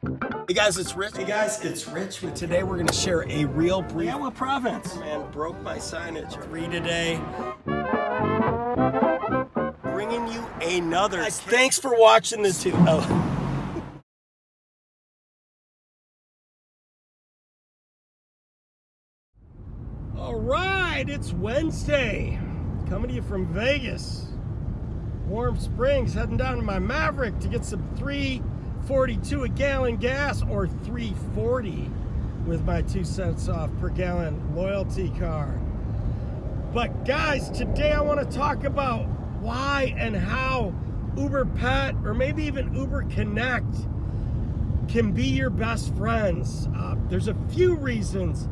Hey guys, it's Rich. Today we're going to share a real brief. Yeah, what province? Man, broke my signage free today. Bringing you another. Guys, thanks for watching this too. All right, it's Wednesday. Coming to you from Vegas. Warm Springs, heading down to my Maverick to get some $3.42 a gallon gas, or $3.40 with my 2 cents off per gallon loyalty card. But guys, today I want to talk about why and how Uber Pet, or maybe even Uber Connect, can be your best friends. There's a few reasons,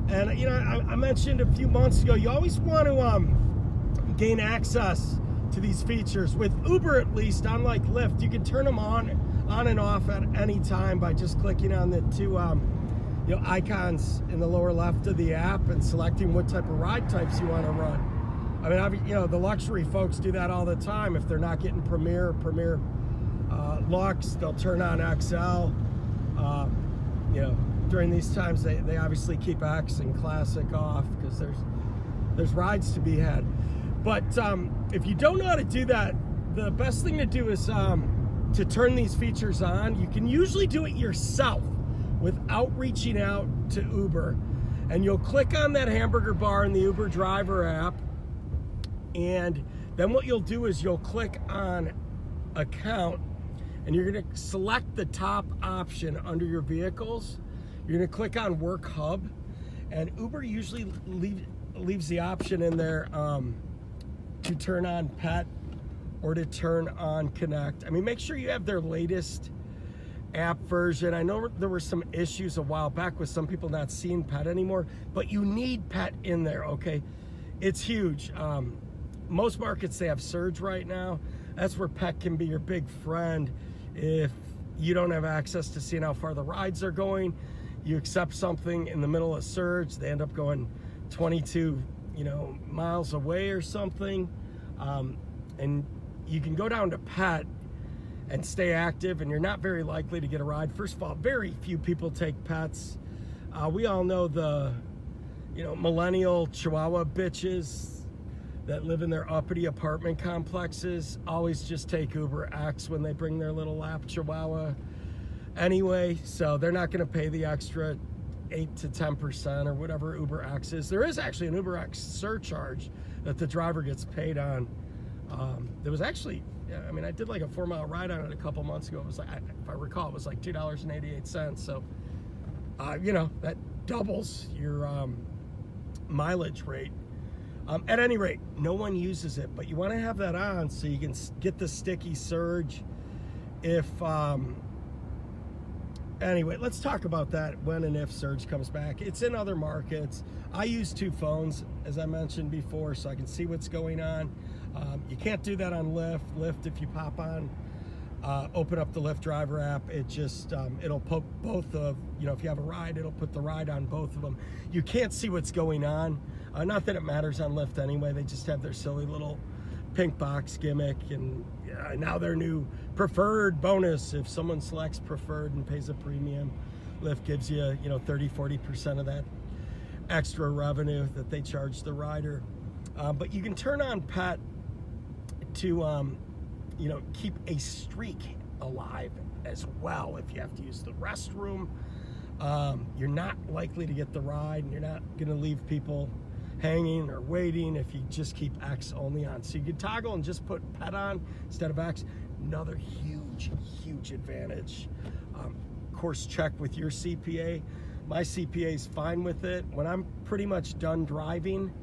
and I mentioned a few months ago, you always want to gain access to these features. With Uber, at least, unlike Lyft, you can turn them on and off at any time by just clicking on the two icons in the lower left of the app and selecting what type of ride types you want to run. I mean, the luxury folks do that all the time. If they're not getting Premier Lux, they'll turn on XL. During these times, they obviously keep X and Classic off because there's rides to be had. But if you don't know how to do that, the best thing to do is to turn these features on. You can usually do it yourself without reaching out to Uber. And you'll click on that hamburger bar in the Uber driver app. And then what you'll do is you'll click on account, and you're gonna select the top option under your vehicles. You're gonna click on Work Hub, and Uber usually leaves the option in there to turn on Pet or to turn on Connect. I mean, make sure you have their latest app version. I know there were some issues a while back with some people not seeing Pet anymore, but you need Pet in there, okay? It's huge. Most markets, they have Surge right now. That's where Pet can be your big friend. If you don't have access to seeing how far the rides are going, you accept something in the middle of Surge, they end up going 22 miles away or something, and you can go down to Pet and stay active, and you're not very likely to get a ride. First of all, very few people take pets. We all know the millennial Chihuahua bitches that live in their uppity apartment complexes always just take Uber X when they bring their little lap Chihuahua anyway, so they're not going to pay the extra 8 to 10% or whatever Uber X is. There is actually an Uber X surcharge that the driver gets paid on. There was actually, I did like a 4-mile ride on it a couple months ago. It was like, if I recall, it was like $2.88. So, that doubles your mileage rate. At any rate, no one uses it, but you want to have that on so you can get the sticky Surge. Anyway, let's talk about that when and if Surge comes back. It's in other markets. I use 2 phones, as I mentioned before, so I can see what's going on. You can't do that on Lyft. Lyft, if you pop on, open up the Lyft driver app, it just, it'll put both of, if you have a ride, it'll put the ride on both of them. You can't see what's going on. Not that it matters on Lyft anyway. They just have their silly little pink box gimmick, and now their new preferred bonus. If someone selects preferred and pays a premium, Lyft gives you 30-40% of that extra revenue that they charge the rider. But you can turn on Pet to keep a streak alive as well. If you have to use the restroom, you're not likely to get the ride, and you're not going to leave people hanging or waiting if you just keep X only on. So you can toggle and just put Pet on instead of X. Another huge advantage. Of course, check with your CPA. My CPA is fine with it. When I'm pretty much done driving,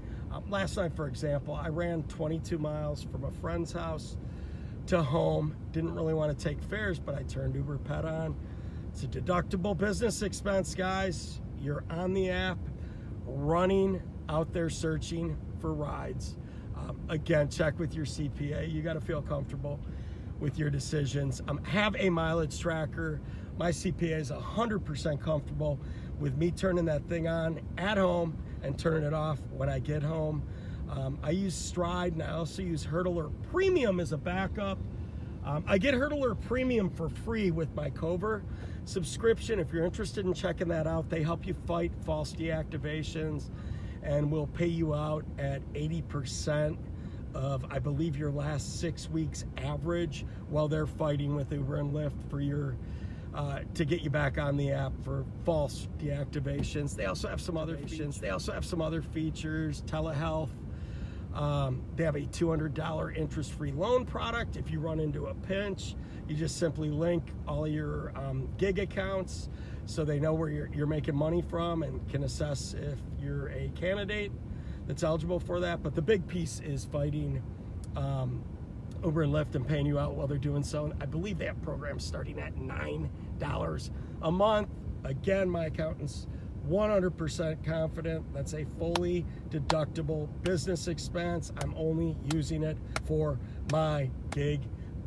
last night, for example, I ran 22 miles from a friend's house to home. Didn't really want to take fares, but I turned Uber Pet on. It's a deductible business expense, guys. You're on the app, running out there searching for rides. Again, check with your CPA. You got to feel comfortable with your decisions. Have a mileage tracker. My CPA is 100% comfortable with me turning that thing on at home and turning it off when I get home. I use Stride, and I also use Hurdler Premium as a backup. I get Hurdler Premium for free with my Cover subscription. If you're interested in checking that out, they help you fight false deactivations and will pay you out at 80% of, I believe, your last 6 weeks average while they're fighting with Uber and Lyft for your to get you back on the app for false deactivations. They also have some other features. Telehealth. They have a $200 interest-free loan product. If you run into a pinch, you just simply link all your gig accounts so they know where you're making money from and can assess if you're a candidate that's eligible for that. But the big piece is fighting Uber and Lyft and paying you out while they're doing so. I believe they have programs starting at $9 a month. Again, my accountant's 100% confident that's a fully deductible business expense. I'm only using it for my gig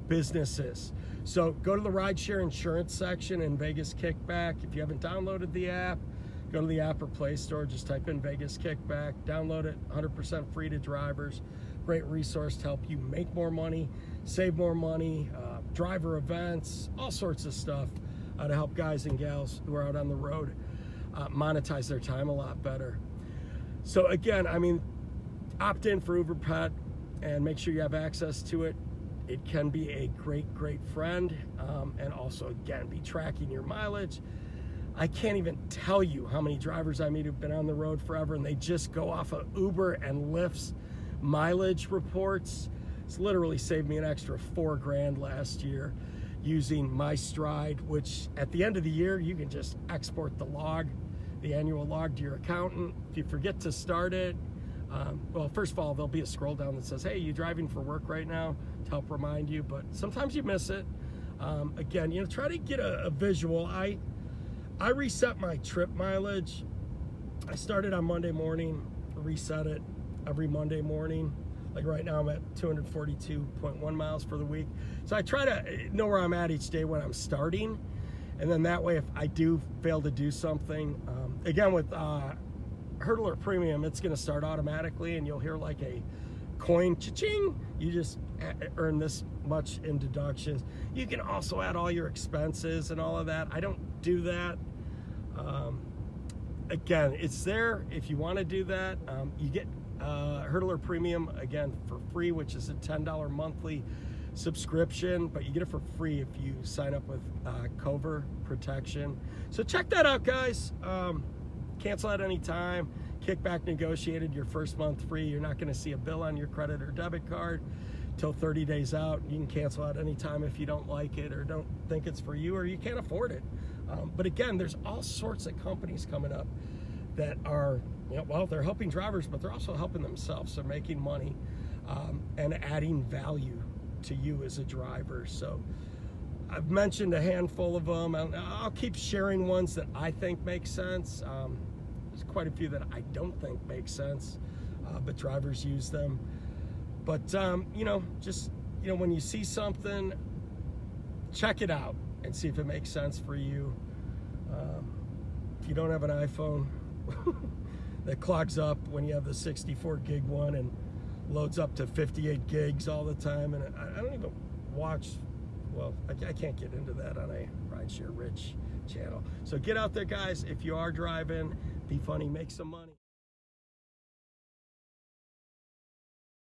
businesses. So go to the rideshare insurance section in Vegas Kickback. If you haven't downloaded the app, go to the App or Play Store, just type in Vegas Kickback, download it, 100% free to drivers. Great resource to help you make more money, save more money, driver events, all sorts of stuff to help guys and gals who are out on the road monetize their time a lot better. So again, I mean, opt in for Uber Pet and make sure you have access to it. It can be a great friend, and also, again, be tracking your mileage. I can't even tell you how many drivers I meet who've been on the road forever and they just go off of Uber and Lyft's mileage reports. It's literally saved me an extra $4 grand last year using MyStride, which at the end of the year, you can just export the log, the annual log, to your accountant. If you forget to start it, well, first of all, there'll be a scroll down that says, hey, you driving for work right now, to help remind you, but sometimes you miss it. Again, you know, try to get a visual. I reset my trip mileage. I started on Monday morning, reset it every Monday morning. Like right now I'm at 242.1 miles for the week. So I try to know where I'm at each day when I'm starting. And then that way, if I do fail to do something, again with Hurdler Premium, it's gonna start automatically and you'll hear like a coin cha-ching. You just earn this much in deductions. You can also add all your expenses and all of that. I don't do that. Again, it's there if you wanna do that. You get Hurdler Premium, again, for free, which is a $10 monthly subscription, but you get it for free if you sign up with Cover Protection. So check that out, guys. Cancel at any time. Kickback negotiated, your first month free. You're not gonna see a bill on your credit or debit card till 30 days out. You can cancel at any time if you don't like it or don't think it's for you or you can't afford it. But again, there's all sorts of companies coming up that are, you know, well, they're helping drivers, but they're also helping themselves. They're making money and adding value to you as a driver. So I've mentioned a handful of them. I'll keep sharing ones that I think make sense. There's quite a few that I don't think make sense, but drivers use them. But you know, just, you know, when you see something, check it out and see if it makes sense for you. If you don't have an iPhone that clogs up when you have the 64 gig one and loads up to 58 gigs all the time, and I don't even watch, well, I can't get into that on a Rideshare Rich channel. So get out there, guys. If you are driving, be funny, make some money.